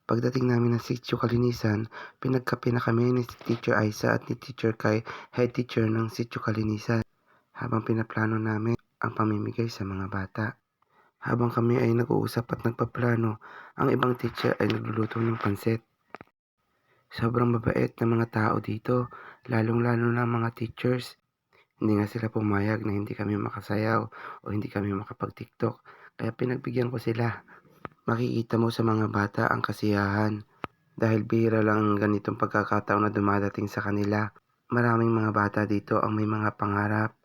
Pagdating namin ng Sitio Kalinisan, pinagkape na kami ni Teacher Aisa at ni Teacher Kai, head teacher ng Sitio Kalinisan, habang pinaplano namin ang pamimigay sa mga bata. Habang kami ay nag-uusap at nagpaplano, ang ibang teacher ay nagluluto ng pansit. Sobrang mabait na mga tao dito, lalong-lalo na mga teachers. Hindi nga sila pumayag na hindi kami makasayaw o hindi kami makapag-TikTok, kaya pinagbigyan ko sila. Makikita mo sa mga bata ang kasiyahan dahil bihira lang ang ganitong pagkakataon na dumadating sa kanila. Maraming mga bata dito ang may mga pangarap.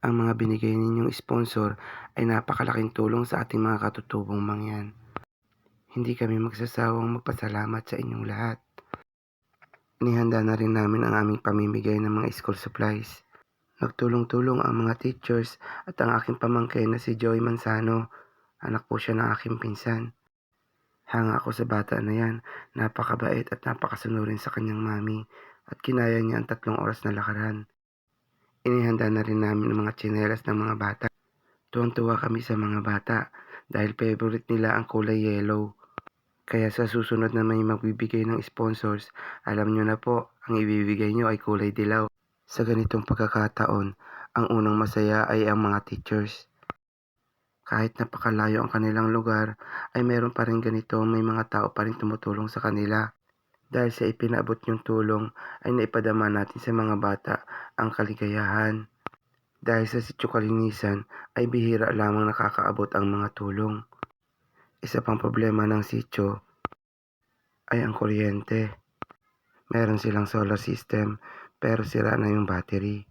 Ang mga binigay ninyong sponsor ay napakalaking tulong sa ating mga katutubong mangyan. Hindi kami magsasawang magpasalamat sa inyong lahat. Inihanda na rin namin ang aming pamimigay ng mga school supplies. Nagtulong-tulong ang mga teachers at ang aking pamangkin na si Joy Manzano. Anak po siya ng aking pinsan. Hanga ako sa bata na yan, napakabait at napakasunurin sa kanyang mami at kinaya niya ang 3 oras na lakaran. Inihanda na rin namin ang mga tsinelas ng mga bata. Tuwang-tuwa kami sa mga bata dahil favorite nila ang kulay yellow. Kaya sa susunod na may magbibigay ng sponsors, alam nyo na po, ang ibibigay nyo ay kulay dilaw. Sa ganitong pagkakataon, ang unang masaya ay ang mga teachers. Kahit napakalayo ang kanilang lugar, ay meron pa rin ganito, may mga tao pa rin tumutulong sa kanila. Dahil sa ipinaabot niyong tulong, ay naipadama natin sa mga bata ang kaligayahan. Dahil sa Sitio Kalinisan, ay bihira lamang nakakaabot ang mga tulong. Isa pang problema ng sitio ay ang kuryente. Meron silang solar system, pero sira na yung battery.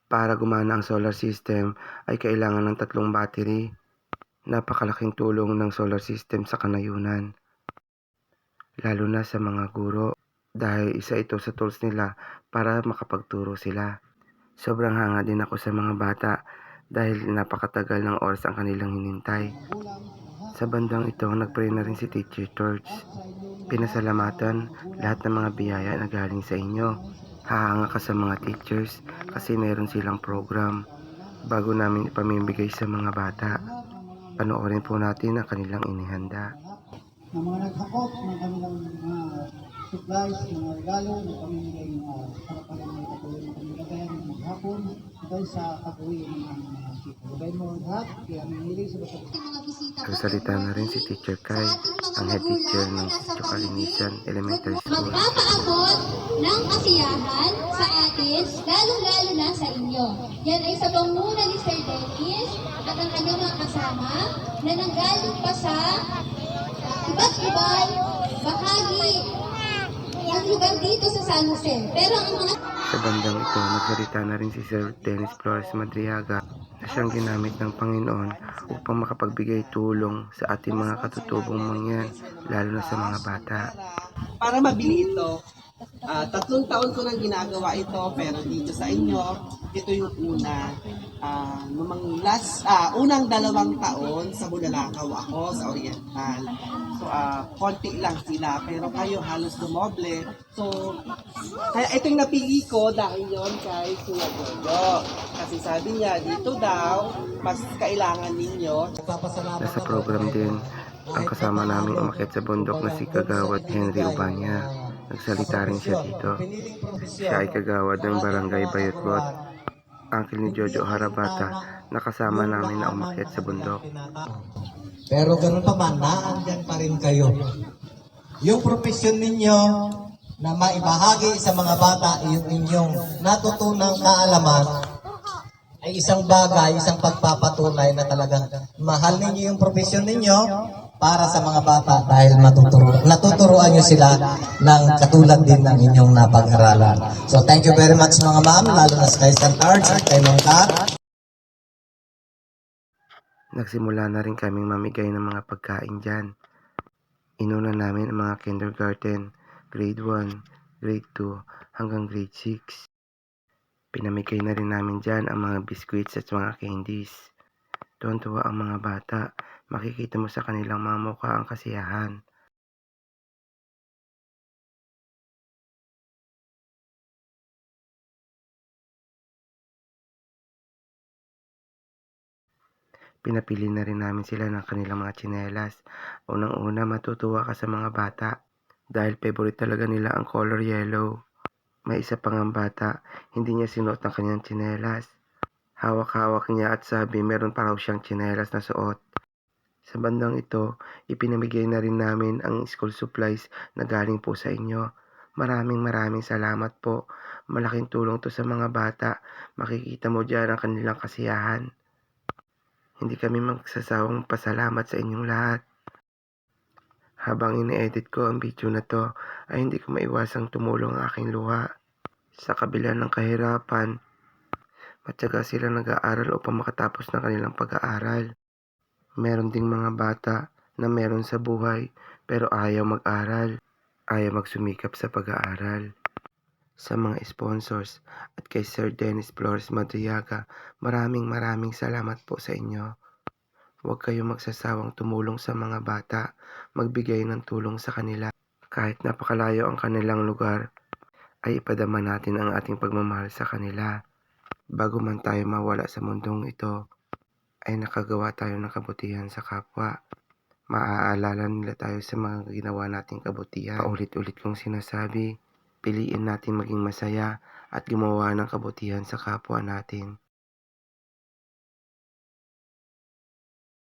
Para gumana ang solar system, ay kailangan ng 3 battery. Napakalaking tulong ng solar system sa kanayunan, lalo na sa mga guro, dahil isa ito sa tools nila para makapagturo sila. Sobrang hanga din ako sa mga bata dahil napakatagal ng oras ang kanilang hinintay. Sa bandang ito, nagpray na rin si Teacher George. Pinasalamatan lahat ng mga biyaya na galing sa inyo. Hahanga ka sa mga teachers kasi meron silang program bago namin ipamimigay sa mga bata. Panoorin po natin ang kanilang inihanda. Na mga naghakot ng kanilang mga supplies, mga regalo na pamimigay para pala may patuloy na pamilagayan ng maghapon dahil sa pag-uwi ng mga sito. Gabay mo lahat, kaya nangyili sa basta. Nagsalita na rin si Teacher Kai, ang head teacher ng Sitio Kalinisan Elementary School. Magpapaabot ng kasiyahan sa atin, lalong-lalo na sa inyo. Yan ay sa panguna ni Sir Dennis at ang kanyang mga kasama na nanggaling pa sa iba't ibang bahagi ng lugar dito sa San Jose. Pero ang mga Sa bandang ito, nagsalita na rin si Sir Dennis Flores Madriaga na siyang ginamit ng Panginoon upang makapagbigay tulong sa ating mga katutubong mangyan, lalo na sa mga bata. Para mabili ito, 3 taon ko nang ginagawa ito, pero dito sa inyo, ito yung una. Unang 2 taon sa Bulalakaw ako, sa Oriental. So, konti lang sila, pero kayo halos dumoble. So, kaya ito yung napili ko dahil yon kay Kuya Goyo. Kasi sabi niya, dito daw, mas kailangan ninyo. Nasa program din ang kasama naming umakyat sa bundok na si Kagawad Henry Ubanya. Nagsalita rin siya dito. Siya ay kagawad ng Barangay Bayotbot. Angkin ni Jojo Harabata na kasama namin na umakyat sa bundok. Pero ganun pa man, naandyan pa rin kayo. Yung profesyon ninyo na maibahagi sa mga bata, yung inyong natutunang kaalaman, ay isang bagay, isang pagpapatunay na talagang mahal ninyo yung profesyon ninyo para sa mga bata dahil natuturuan nyo sila ng katulad din ng inyong napag-aralan. So thank you very much mga ma'am, lalo na sa kay St. Arts at kay Ma'am Kat. Nagsimula na rin kaming mamigay ng mga pagkain dyan. Inuna namin ang mga kindergarten, grade 1, grade 2, hanggang grade 6. Pinamigay na rin namin dyan ang mga biscuits at mga candies. Tuwan-tuwa ang mga bata, makikita mo sa kanilang mga mukha ang kasiyahan. Pinapili na rin namin sila ng kanilang mga tsinelas. Unang-una, matutuwa ka sa mga bata dahil favorite talaga nila ang color yellow. May isa pang ang bata, hindi niya sinuot ang kanyang tsinelas. Hawak-hawak niya at sabi meron pa raw siyang tsinelas na suot. Sa bandang ito, ipinamigay na rin namin ang school supplies na galing po sa inyo. Maraming salamat po. Malaking tulong to sa mga bata. Makikita mo dyan ang kanilang kasiyahan. Hindi kami magsasawang pasalamat sa inyong lahat. Habang ine-edit ko ang video na to, ay hindi ko maiwasang tumulong ang aking luha. Sa kabila ng kahirapan, matyaga silang nag-aaral upang makatapos ng kanilang pag-aaral. Meron ding mga bata na meron sa buhay pero ayaw mag-aral, ayaw magsumikap sa pag-aaral. Sa mga sponsors at kay Sir Dennis Flores Madriaga, maraming salamat po sa inyo. Huwag kayong magsasawang tumulong sa mga bata, magbigay ng tulong sa kanila. Kahit napakalayo ang kanilang lugar, ay ipadama natin ang ating pagmamahal sa kanila. Bago man tayo mawala sa mundong ito, ay nakagawa tayo ng kabutihan sa kapwa. Maaalala nila tayo sa mga ginawa nating kabutihan. Paulit-ulit kong sinasabi, piliin natin maging masaya at gumawa ng kabutihan sa kapwa natin.